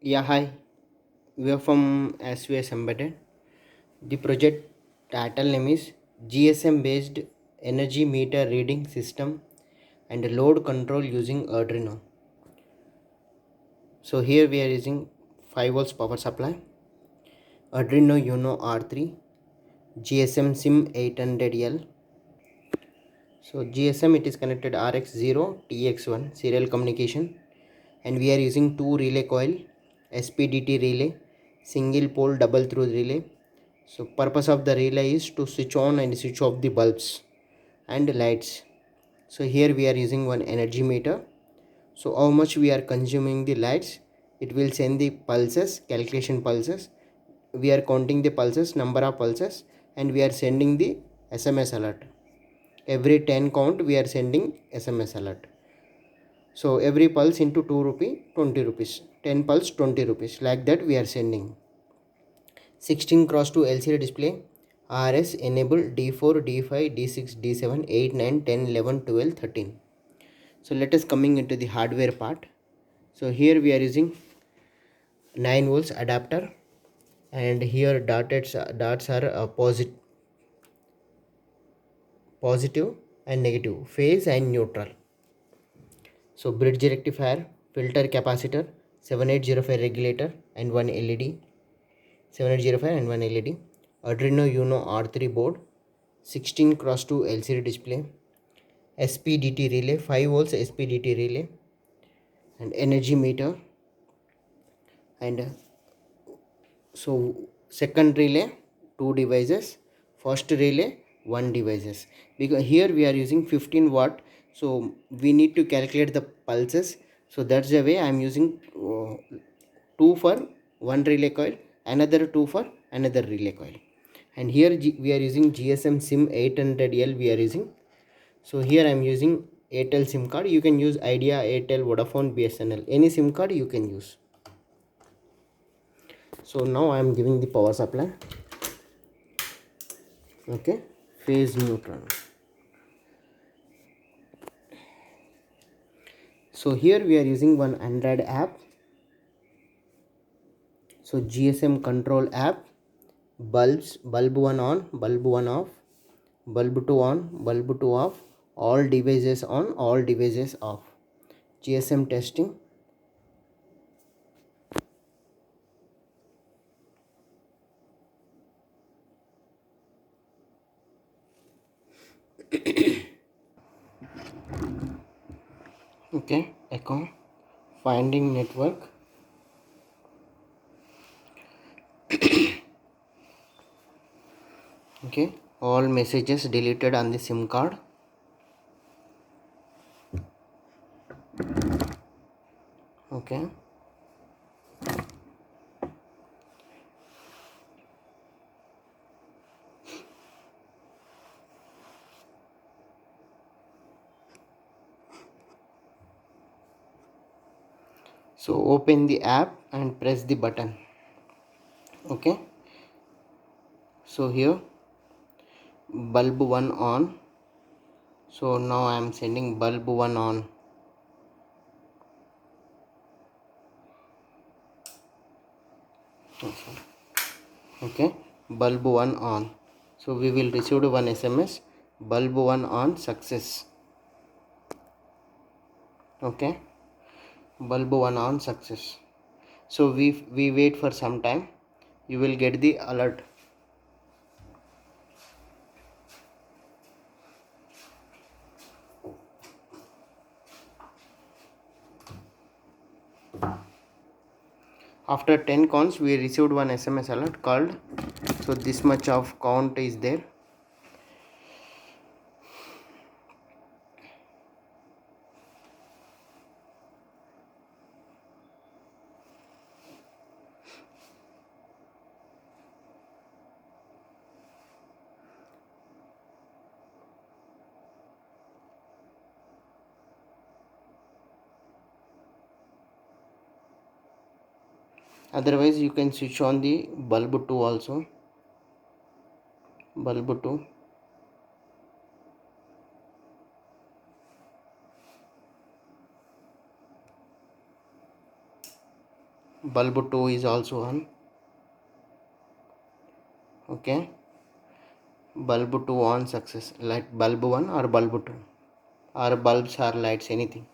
Yeah, hi. We are from SVS Embedded. The project title name is GSM based energy meter reading system and load control using Arduino. So here we are using 5 volts power supply, Arduino Uno R3, GSM SIM 800L. So GSM it is connected RX0 TX1 serial communication, and we are using two relay coil, SPDT relay, single pole double through relay. So purpose of the relay is to switch on and switch off the bulbs and lights. So here we are using one energy meter. So how much we are consuming the lights, it will send the pulses, calculation pulses. We are counting the pulses, number of pulses, and we are sending the SMS alert. Every 10 count we are sending SMS alert. So every pulse into 2 rupee 20 rupees, 10 pulse 20 rupees, like that we are sending. 16 cross 2 LCD display, RS enable D4, D5, D6, D7, 8, 9, 10, 11, 12, 13. So let us coming into the hardware part. So here we are using 9 volts adapter, and here dots are positive and negative, phase and neutral. So bridge rectifier, filter capacitor, 7805 regulator and one LED, 7805 and one LED, Arduino Uno R3 board, 16 cross 2 LCD display, SPDT relay, 5 volts SPDT relay, and energy meter. And so second relay, two devices, first relay, one devices, because here we are using 15 watt, so we need to calculate the pulses. So that's the way I am using two for one relay coil, another two for another relay coil. And here we are using GSM SIM 800L we are using. So here I am using Airtel SIM card. You can use Idea, Airtel, Vodafone, BSNL, any SIM card you can use. So now I am giving the power supply. Okay, phase neutral. So here we are using one Android app. So GSM control app, bulb 1 on, bulb 1 off, bulb 2 on, bulb 2 off, all devices on, all devices off. GSM testing. Okay, echo, finding network. Okay, all messages deleted on the SIM card. Okay, so open the app and press the button. Okay, so here bulb 1 on. So now I am sending bulb 1 on. Okay, bulb 1 on. So we will receive one SMS, bulb 1 on success. Okay, bulb 1 on success. So we wait for some time, you will get the alert. After 10 counts we received one SMS alert called, so this much of count is there. Otherwise you can switch on the bulb 2 also, bulb 2. Bulb 2 is also on. Okay, bulb 2 on success. Light bulb 1 or bulb 2 or bulbs or lights, anything.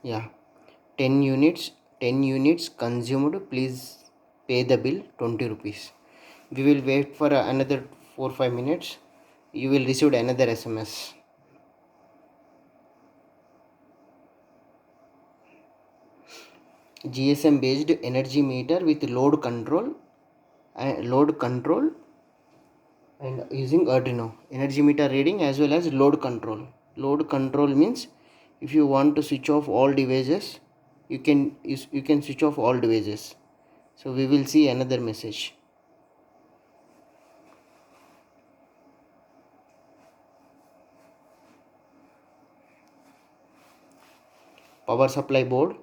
Yeah, 10 units, 10 units consumed, please pay the bill 20 rupees. We will wait for another 4-5 minutes. You will receive another SMS. GSM based energy meter with load control and using Arduino. Energy meter reading as well as load control. Load control means if you want to switch off all devices, you can switch off all devices. So we will see another message. Power supply board,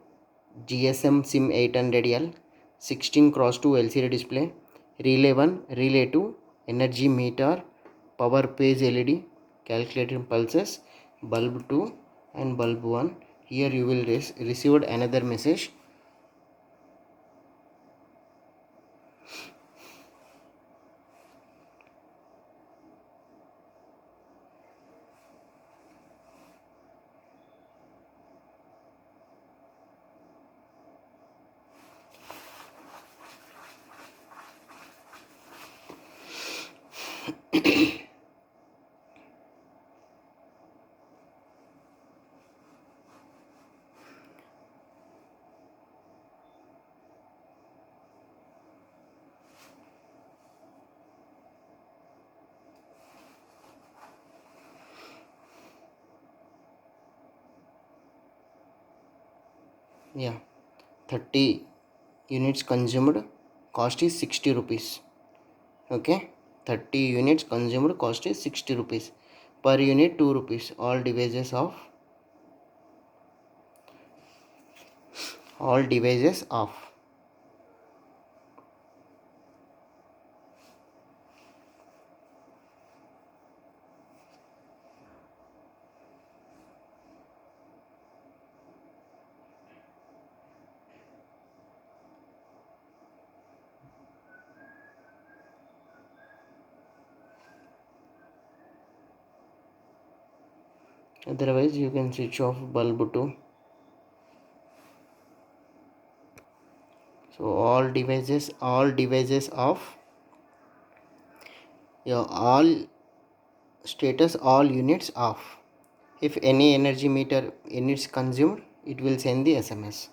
GSM SIM 800L, 16 cross 2 LCD display, relay 1, relay 2, energy meter, power page LED, calculating pulses, bulb 2 and bulb 1. Here you will receive another message. Yeah, 30 units consumed, cost is 60 rupees. Okay, 30 units consumed, cost is 60 rupees. Per unit 2 rupees. All devices off. All devices off. Otherwise you can switch off bulb 2. So all devices off. Yeah, all status, all units off. If any energy meter units consumed, it will send the SMS.